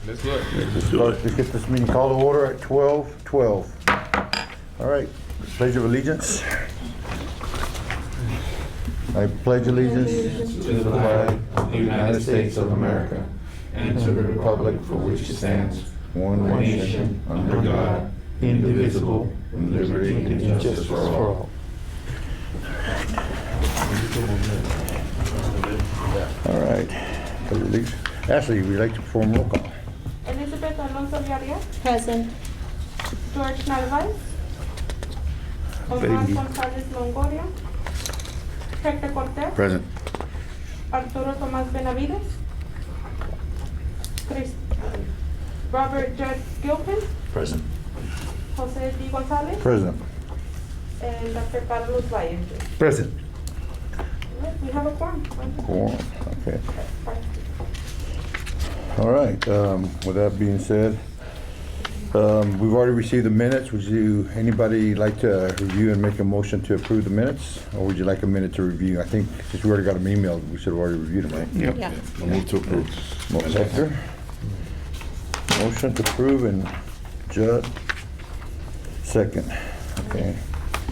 Let's do it. Let's get this meeting called to order at 12:12. All right, pledge of allegiance. I pledge allegiance to the flag of the United States of America and to the republic for which it stands, one nation, under God, indivisible, with liberty and justice for all. All right. Pledge of allegiance. Ashley, we'd like to perform roll call. Elizabeth Alonso Villarreal, Present. George Narvaez, Omar Baby. Gonzalez Longoria, Hector Cortez, Present. Arturo Tomás Benavides, Robert Judd Gilpin, Present. Jose D. Gonzalez, Present. and Dr. Carlos Valle. Present. We have a quorum. Quorum, okay. All right, with that being said, we've already received the minutes. Would anybody like to review and make a motion to approve the minutes? Or would you like a minute to review? I think since we already got them emailed, we should have already reviewed them, right? Yep. Yeah. I move to approve. Hector? Motion to approve and Judd, second. Okay.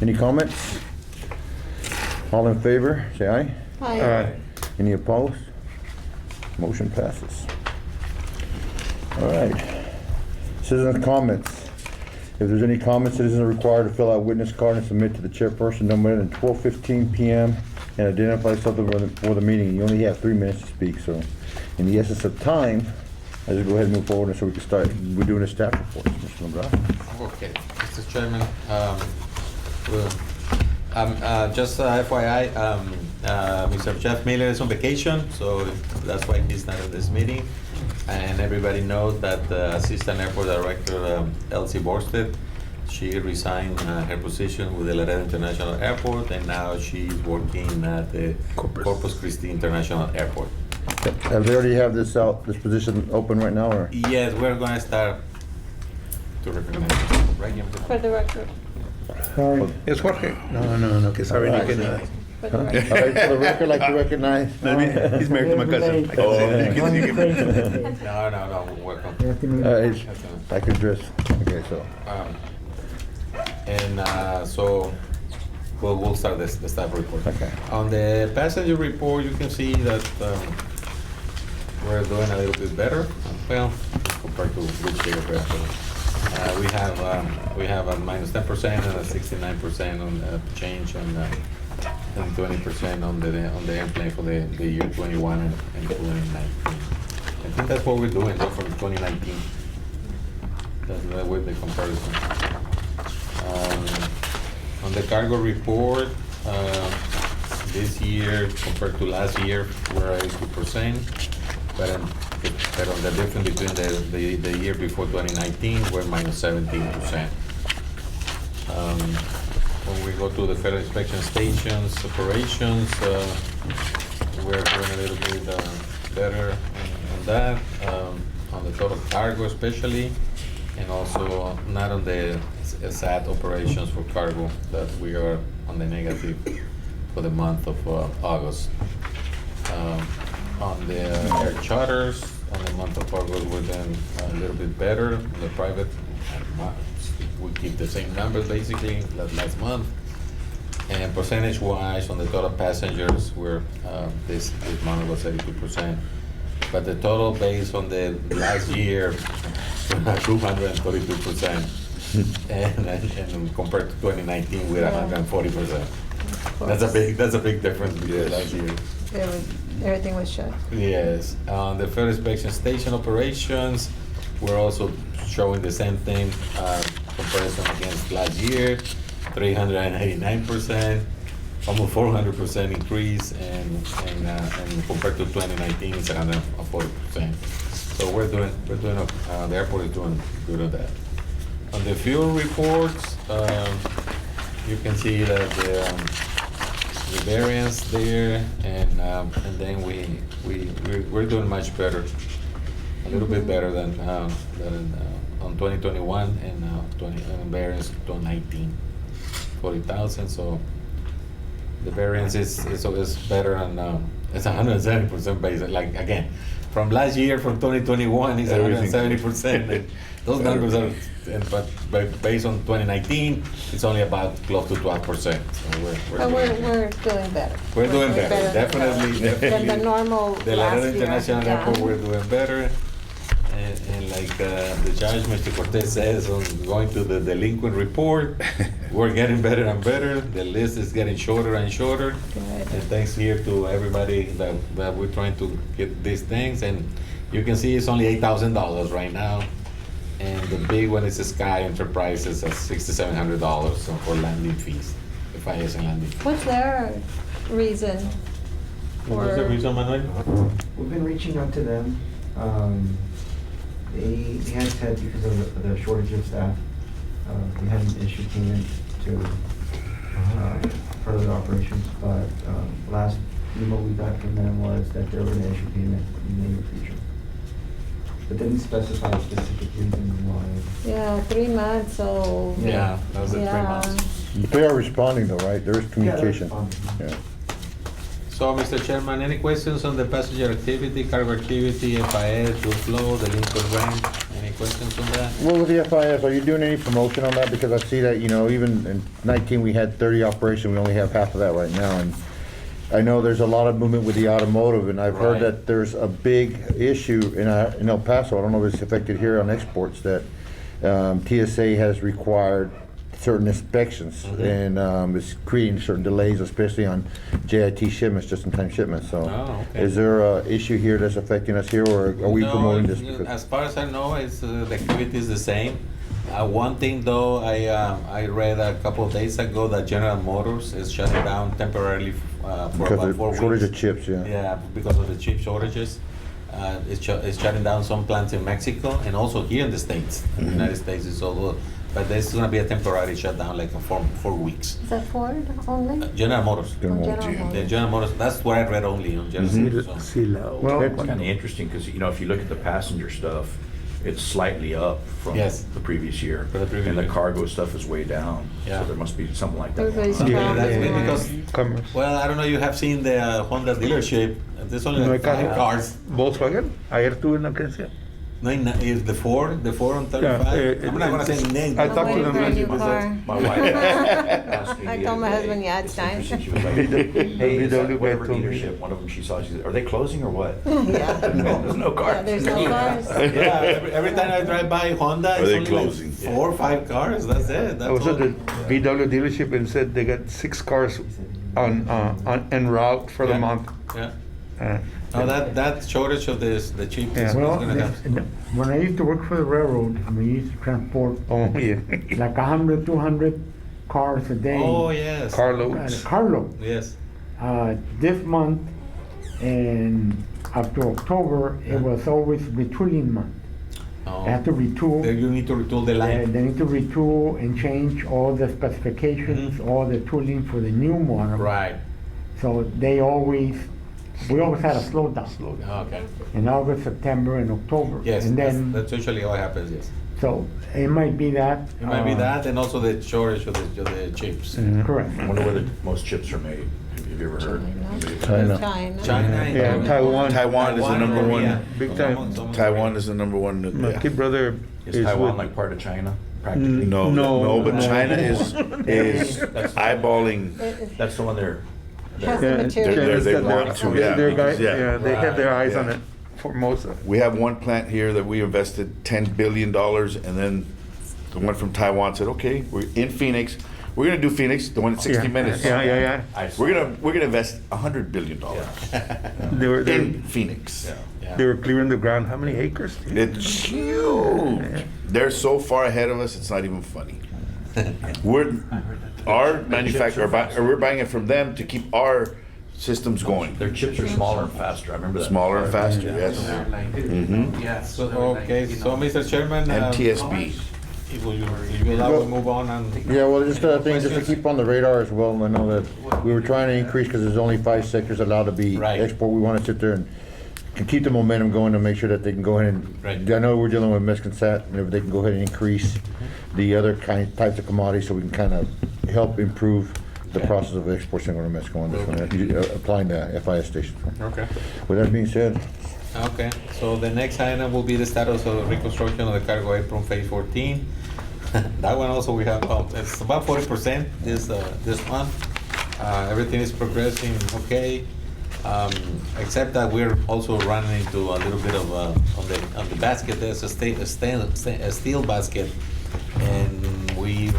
Any comments? All in favor, say aye. Aye. Any opposed? Motion passes. All right. Citizen comments. If there's any comments, citizens are required to fill out witness card and submit to the chairperson no later than 12:15 p.m. and identify something for the meeting. You only have 3 minutes to speak, so in the essence of time, let's just go ahead and move forward so we can start. We're doing a staff report, Mr. McGrath. Okay, Mr. Chairman, just FYI, Mr. Jeff Miller is on vacation, so that's why he's not in this meeting. And everybody knows that the Assistant Airport Director, Elsie Borsted, she resigned her position with the Laredo International Airport, and now she's working at the Corpus Christi International Airport. They already have this position open right now, or? Yes, we're gonna start to recognize, right? For the record. It's Jorge. No, que sabe ni que nada. For the All record. right, for the record, like to recognize. He's married to my cousin. I can say that. No, welcome. I could dress, okay, so. So we'll start the staff report. Okay. On the passenger report, you can see that we're doing a little bit better. Well, compared to which year we're actually. We have a minus 10% and a 69% on change and 20% on the airplane for the year 21 and 2019. I think that's what we're doing from 2019. That's the way the comparison. On the cargo report, this year compared to last year, we're at 2%, but on the difference between the year before 2019, we're minus 17%. When we go to the federal inspection stations operations, we're doing a little bit better on that, on the total cargo especially, and also not on the SAT operations for cargo, that we are on the negative for the month of August. On the air charters, on the month of August, we're doing a little bit better. On the private, we keep the same numbers basically like last month. And percentage-wise, on the total passengers, we're this month was 82%. But the total based on the last year, 232%. And compared to 2019, we're 140%. That's a big difference between last year. Everything was shut. Yes, on the federal inspection station operations, we're also showing the same thing, comparison against last year, 389%, almost 400% increase, and compared to 2019, it's 140%. So we're doing, the airport is doing good on that. On the fuel reports, you can see that the variance there, and then we're doing much better, a little bit better than on 2021 and variance 2019, 40,000. So The variance is better than, it's 170% basic, like, again, from last year, from 2021, it's Everything. 170%. Those numbers are, but based on 2019, it's only about close to 12%. So But we're doing better. We're doing better, definitely, Than the definitely. normal The last Laredo year. International Yeah. Airport, we're doing better. And like the judge, Mr. Cortez says, on going to the delinquent report, we're getting better and better. The list is getting shorter and shorter. Good. And thanks here to everybody that we're trying to get these things. And you can see it's only $8,000 right now. And the big one is Sky Enterprises at $6,700 for landing fees, FIS and landing fees. What's their reason? What's the for- reason, Manuel? We've been reaching out to them. They had said because of the shortage of staff, we hadn't issued payment to further the operations, but last email we got from them was that they were gonna issue payment in the near future. But didn't specify a specific reason why. Yeah, 3 months, so. Yeah, that was it, 3 months. But they are responding though, right? There is Yeah, communication. they're responding. Yeah. So, Mr. Chairman, any questions on the passenger activity, cargo activity, FIS, fuel flow, delinquent rent? Any questions on that? Well, with the FIS, are you doing any promotion on that? Because I see that, you know, even in 19, we had 30 operation, we only have half of that right now. And I know there's a lot of movement with the automotive, and I've heard Right. that there's a big issue in El Paso, I don't know if it's affected here on exports, that TSA has required certain inspections, and it's creating certain delays, especially on JIT shipments, just-in-time shipments, so. Oh, okay. Is there a issue here that's affecting us here, or are we No, promoting this? as because- far as I know, it's, the activity is the same. One thing though, I read a couple of days ago that General Motors is shutting down temporarily for Because about of 4 weeks. shortage of chips, yeah. Yeah, because of the chip shortages. It's shutting down some plants in Mexico and also here in the States. In the United States is all, but this is gonna be a temporary shutdown, like for 4 weeks. Is that Ford only? General Motors. General Oh, Motors. General Yeah, Motors. General Motors, that's what I read only on General Motors. so. Well, Okay. it's kind of interesting, because, you know, if you look at the passenger stuff, it's slightly up from Yes. the previous year. For the previous And the year. cargo stuff is way down. Yeah. So there must be something like that. Everybody's going on. Yeah, that's traveling good more. because, well, I don't know, you have seen the Honda dealership, there's only No like hay 5 carro. cars. Volkswagen, ayer tuve una agencia. No, is the four on 35? I'm not gonna say name. I I'm talked to waiting them for a new yesterday. car. My wife asked me I the told other my day, husband, yeah, it's time. interesting, she was like, hey, is that whatever dealership, one of them she saw, she said, are they closing or what? Yeah. No, there's no cars. Yeah, there's no cars. Yeah, every time I drive by Honda, Are it's they only closing? like 4 or 5 cars, that's it. I That's was all. at the VW dealership and said they got 6 cars on en route for the Yeah. month. Yeah. Uh, No, that shortage of the cheap Yeah. is Well, gonna have. when I used to work for the railroad, we used to transport Oh, yeah. like 100, 200 cars a day. Oh, yes. Carloads. Carload. Yes. This month and up to October, it was always retooling month. Oh. They had to retool. Then you need to retool the They line. they need to retool and change all the specifications, all the tooling for the new model. Right. So we always had a slowdown Okay. in August, September, and October. Yes, And then, that's usually what happens, yes. so it might be that. It might be that and also the shortage of the chips. Correct. I wonder where the most chips are made. Have you ever heard? China. China. China. Yeah, Taiwan. Taiwan is the number Korea. one. Big time. Taiwan is the number one. My kid brother Is Taiwan with- like part of China, practically? No, No, but no. China is eyeballing. That's the one there. Has the Yeah, material. they China's got want their- to, yeah, their because, guy- yeah. Yeah, they have their eyes Yeah. on it for most of it. We have one plant here that we invested $10 billion, and then the one from Taiwan said, okay, we're in Phoenix. We're gonna do Phoenix, the one at 60 Yeah, Minutes. Yeah. I saw We're gonna invest $100 billion They in Phoenix. Yeah. were clearing the ground. How many acres? It's huge. They're so far ahead of us, it's not even funny. Our manufacturer, we're buying it from them to keep our systems going. Their chips are smaller and faster, I remember that. Smaller and faster, yes. So, okay, so Mr. Chairman. And TSB. If you allow, we move on and. Yeah, well, just a thing, just to Questions? keep on the radar as well, I know that we were trying to increase, because there's only 5 sectors allowed to be Right. export, we wanna sit there and can keep the momentum going to make sure that they can go ahead and, Right. I know we're dealing with Mexican sat, and if they can go ahead and increase the other types of commodities, so we can kind of help improve the process of export San Juan Mexico on this one, applying the FIS station. Okay. With that being said, Okay, so the next item will be the status of the reconstruction of the cargo apron phase 14. That one also we have, it's about 40% this month. Everything is progressing okay, except that we're also running into a little bit of, on the basket, there's a steel basket. And we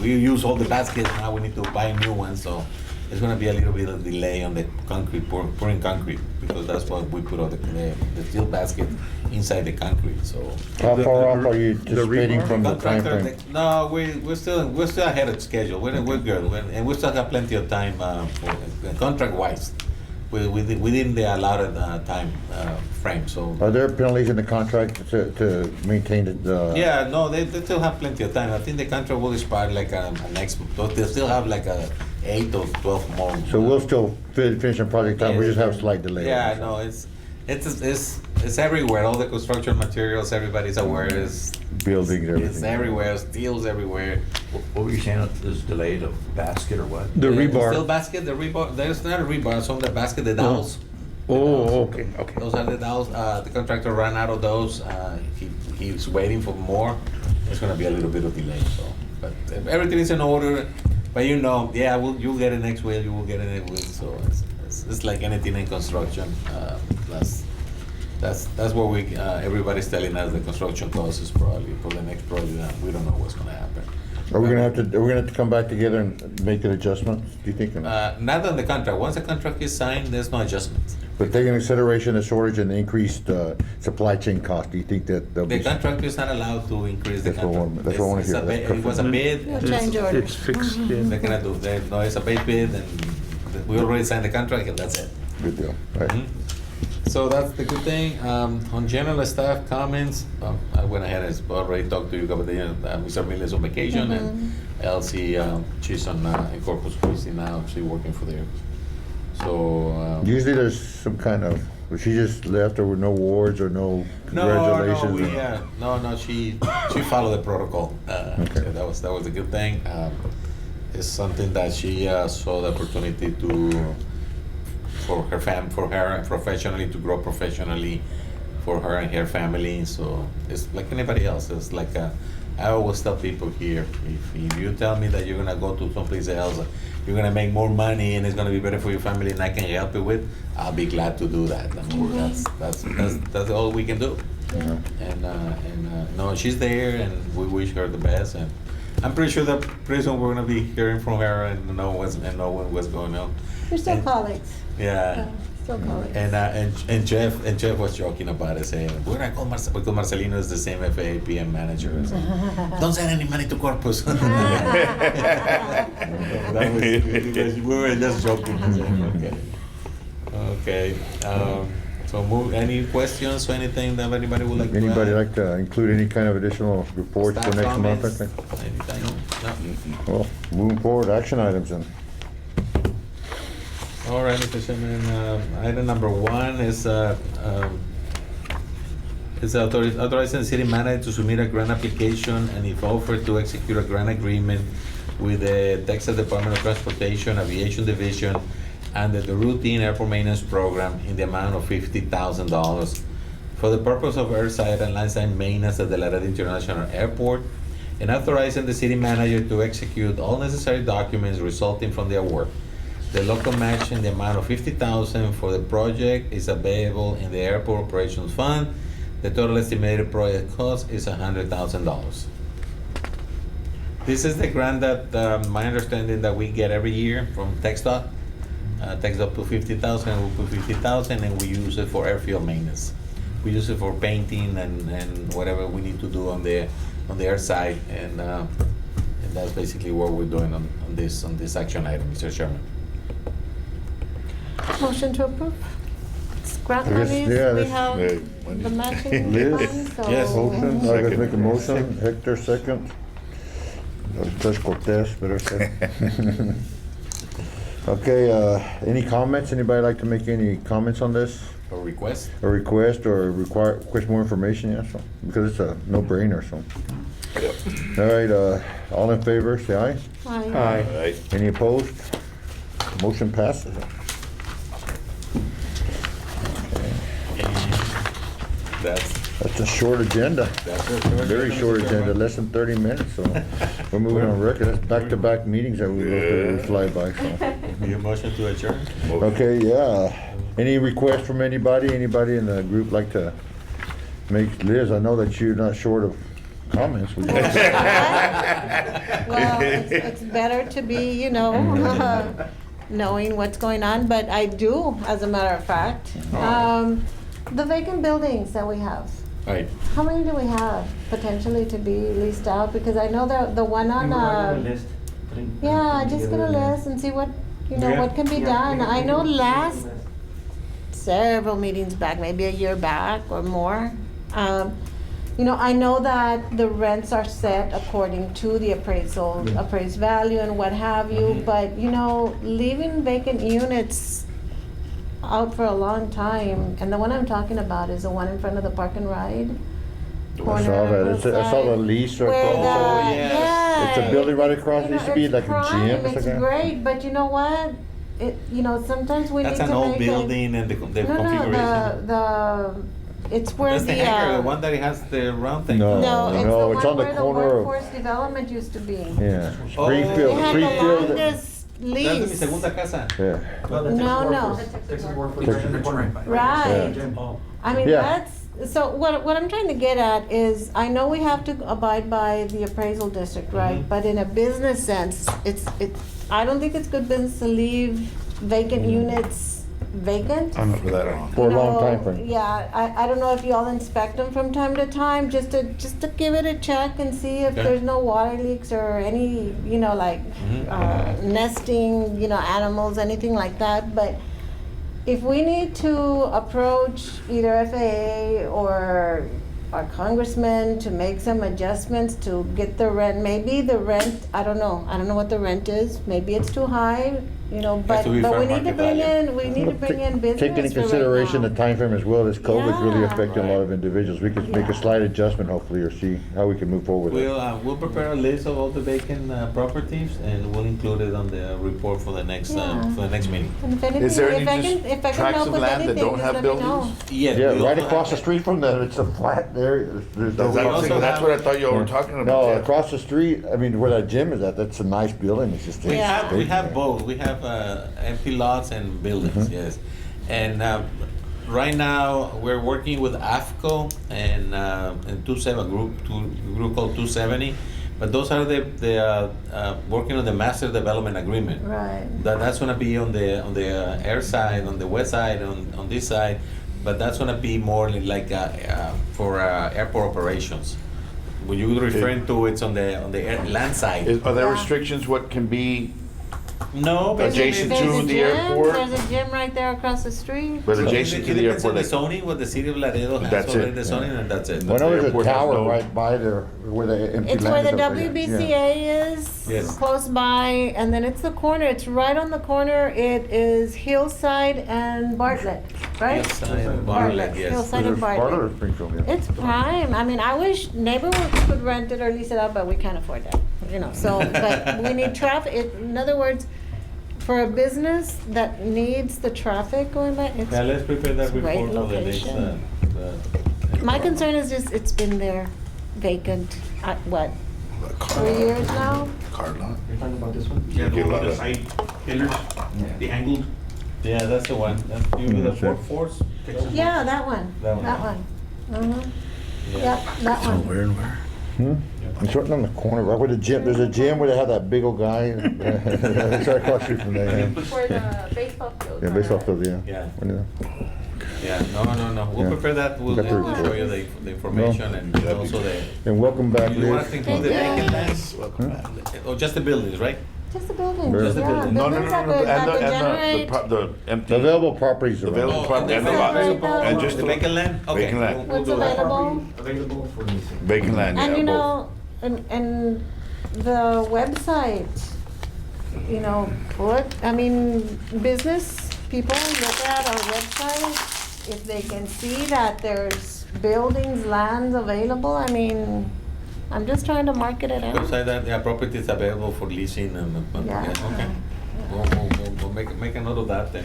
use all the baskets, now we need to buy new ones, so it's gonna be a little bit of delay on the concrete, pouring concrete, because that's what we put on the steel basket inside the concrete, so. how far off are you anticipating from the Contractor, timeframe? no, we're still ahead of schedule. We're good, and we still have plenty of time for contract-wise. Within the allotted time frame. So. Are there penalties in the contract to maintain the? Yeah, no, they still have plenty of time. I think the contract will expire like next. They still have like 8 or 12 more. So we'll still finish the project time. We just have a slight delay. Yeah, no, it's everywhere. All the construction materials, everybody's aware. It's Buildings, everything. It's everywhere. Steel's everywhere. What were you saying, this delayed a basket or what? The Steel rebar. basket, the rebar. There's not a rebar. It's on the basket. The dowels. Oh, okay, okay. Those are the dowels. The contractor ran out of those. He's waiting for more. There's gonna be a little bit of delay. So, but everything is in order. But you'll get it next week. You will get it next week. So it's like anything in construction. That's what everybody's telling us. The construction cost is probably for the next project. We don't know what's gonna happen. Are we gonna have to come back together and make an adjustment, do you think? Not on the contract. Once the contract is signed, there's no adjustments. But taking into consideration the shortage and the increased supply chain cost, do you think that there'll The be? contractor is not allowed to increase the That's what I contract. want- that's what I wanna It's a hear. bid- That's It was a bid. No and change order. It's fixed, yeah. They're gonna do, no, it's a base bid, and we already signed the contract, and that's it. Good deal, right? Mhm. So that's the good thing. On general staff comments, I went ahead and already talked to you about Mr. Miller's on vacation, and Elsie, she's in Corpus Christi now, she's working for there. So. Usually there's some kind of, she just left or with no awards or no congratulations? No, she followed the protocol. Okay. So that was a good thing. It's something that she saw the opportunity for her professionally, to grow professionally for her and her family. So it's like anybody else. It's like I always tell people here, if you tell me that you're gonna go to someplace else, you're gonna make more money and it's gonna be better for your family, and I can help you with, I'll be glad to do that. I mean, that's all we can do. Yeah. And no, she's there, and we wish her the best. And I'm pretty sure that pretty soon we're gonna be hearing from her and know what's going on. We're still And- colleagues. Yeah. Still colleagues. And Jeff was joking about it, saying we're gonna call because Marcelino is the same FAA PM manager. So, don't send any money to Corpus. We were just joking. Okay. So any questions or anything that anybody would like to add? Anybody like to include any kind of additional reports for Staff next month, I comments? think? Anything? No? Well, moving forward, action items then. All right, Mr. Chairman, item number 1 is authorizing the city manager to submit a grant application, and if offered, to execute a grant agreement with the Texas Department of Transportation Aviation Division under the routine airport maintenance program in the amount of $50,000 for the purpose of airside and landside maintenance at the Laredo International Airport, and authorizing the city manager to execute all necessary documents resulting from the award. The local match in the amount of $50,000 for the project is available in the Airport Operations Fund. The total estimated project cost is $100,000. This is the grant that, my understanding, that we get every year from TxDOT. TxDOT put $50,000, we put $50,000, and we use it for airfield maintenance. We use it for painting and whatever we need to do on the air side, and that's basically what we're doing on this action item, Mr. Chairman. Motion to approve. It's grant I guess, monies, yeah, we that's- have Hey, the matching Liz? funds, so. Yes. Motion, I gotta make a motion, Hector second. Judge Cortez, better say. Okay, any comments? Anybody like to make any comments on this? A request? A request or request more information, yeah, so, because it's a no-brainer, so. All right, all in favor, say aye. Aye. Aye. Any opposed? Motion passes. That's a short agenda. Very short agenda, less than 30 minutes, so we're moving on record. That's back-to-back meetings that we go through, we fly by, so. Your motion to adjourn? Okay, yeah. Any requests from anybody? Anybody in the group like to make, Liz, I know that you're not short of comments. Would you- Well, it's better to be, you know, knowing what's going on, but I do, as a matter of fact. The vacant buildings that we have, Right. how many do we have potentially to be leased out? Because I know the one on, yeah, just get a list and see what, you know, what can be done. I know last several meetings back, maybe a year back or more, you know, I know that the rents are set according to the appraised value and what have you, but, you know, leaving vacant units out for a long time, and the one I'm talking about is the one in front of the Park and Ride. I saw that. I saw the lease right Where there. the- yes. yeah, It's a building right across, you it used know, to be it's like a prime, gym or It's something. great, but you know what? You know, sometimes we need That's to an make old it- building and the configuration. No, it's where That's the the, hangar, the one that has the round thing. No. no, it's no, the it's one on the where the corner of- workforce development used to be. Yeah, Oh. Springfield, They had the Springfield. longest That's mi lease. segunda casa. Yeah, No. Texas Workforce right in the corner. Right. Yeah. I mean, Yeah. so what I'm trying to get at is, I know we have to abide by the appraisal district, right? Mhm. But in a business sense, I don't think it's good business to leave vacant units vacant. I'm up for that one. for a You long know, time frame. Yeah, I don't know if you all inspect them from time to time, just to give it a check and see if Okay. there's no water leaks or any, you know, like, nesting, you know, animals, anything like that. But if we need to approach either FAA or our congressman to make some adjustments to get the rent, maybe the rent, I don't know what the rent is, maybe it's too high, you know, but to be we fair need to market bring value. in, we need to bring in business Take into for right consideration the now. time frame as well, this COVID's really Yeah. affecting a lot of individuals. We could make a Yeah. slight adjustment hopefully, or see how we can move forward with it. We'll prepare a list of all the vacant properties and we'll include it on the report for the next meeting. And if anything, Is there any if I just can tracts help of with land that anything, don't just have let me know. buildings? Yes. Yeah, we right also across the have- street from that, it's a flat there. There's That's no. what I'm also thinking. That's have- what I thought y'all were talking about. No, yeah. across the street, I mean, where that gym is at, that's a nice building, it's just. We Yeah. have both. We have empty lots and buildings, yes. And right now, we're working with AFCO and 27, a group called 270. But those are the working on the master development agreement. Right. That's gonna be on the air side, on the west side, on this side. But that's gonna be more like for airport operations. When you're referring to, it's on the land side. Are there Yeah. restrictions what can be, No, but Adjacent There's to a the gym, airport? There's a gym right there across the street. but So adjacent to it the depends on airport? the zoning, what the city of Laredo has That's it, already, the zoning, and that's it. Well, no, there's a airport has tower no- right by there, where the empty It's land where is the up there. Yeah. WBCA is, Yes. close by, and then it's the corner, it's right on the corner, it is Hillside and Bartlett, right? Hillside, Bartlett, yes. Hillside There's and Bartlett or Bartlett. Springfield, yeah. It's prime, I mean, I wish neighborhoods could rent it or lease it out, but we can't afford that, you know, so, but we need traffic, in other words, for a business that needs the traffic going by, Yeah, let's prepare that it's a great report for the next. location. My concern is just, it's been there vacant, what, 3 years now? Car lot. You're talking about this one? Yeah, the Get a one lot with the of- side pillars, the angled. Yeah, that's the one. That's you with the sure. workforce. Yeah, that one, That one. that one. Uh-huh. Yeah, that one. Where and where? It's right on the corner, right where the gym, there's a gym where they have that big old guy. It's right across the street from there, yeah. For the baseball field. Yeah, based off of, yeah. Yeah. When, Yeah, no. We'll Yeah. prepare that. We'll Got the we'll show report. you the information and That'd be also the. And welcome back, You want us Liz. to include the Thank you. vacant lands? Welcome back. Or just the buildings, right? Just the buildings, Just the yeah, buildings. No, no, buildings no, that no, could and generate. the empty. The available properties The around. available property and the and lots. available- And just the the vacant land? Okay. Vacant land. we'll What's do that. available? Available for leasing. vacant land, And yeah, you both. know, and the website, you know, business people look at our website, if they can see that there's buildings, lands available, I mean, I'm just trying to market it out. Website that, yeah, property is available for leasing and, Yeah. okay. We'll make a note of that then.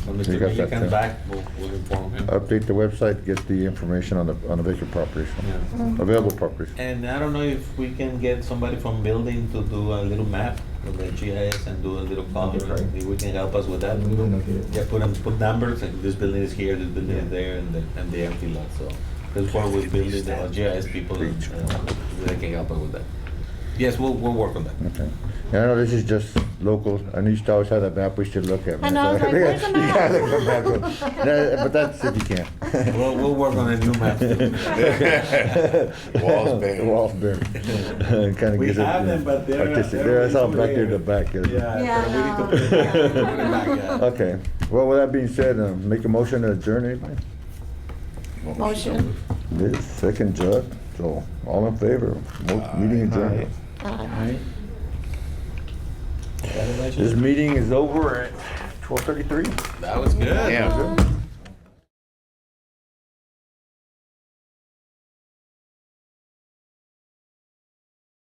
When You Mr. got Mejia that, comes Tim? back, we'll inform him. Update the website, get the information on the vacant properties, Yeah. available properties. And I don't know if we can get somebody from building to do a little map with the GIS and do a little color, Okay, great. if we can help us with that. We will look at it. Yeah, put numbers, and this building is here, this building is there, and the empty lot, so. That's why we're building the GIS people, and they can help us with that. Yes, we'll work on that. Okay. And I know this is just local, I know you used to always have that map we should look at. I know, I was like, where's the map? Yeah, look at the map. No, but that's if you can. We'll work on a new map. Walls bare. Walls bare. Kinda We gives it, have them, yeah, but they're. artistic. There, I saw them back there in the back. Yeah, Yeah, we need to no. put it back, yeah. Okay, well, with that being said, make a motion to adjourn, anybody? Motion. Liz, second, Judd, so, all in favor, meeting adjourned. Aye. This meeting is over at 12:33. That was good. Yeah.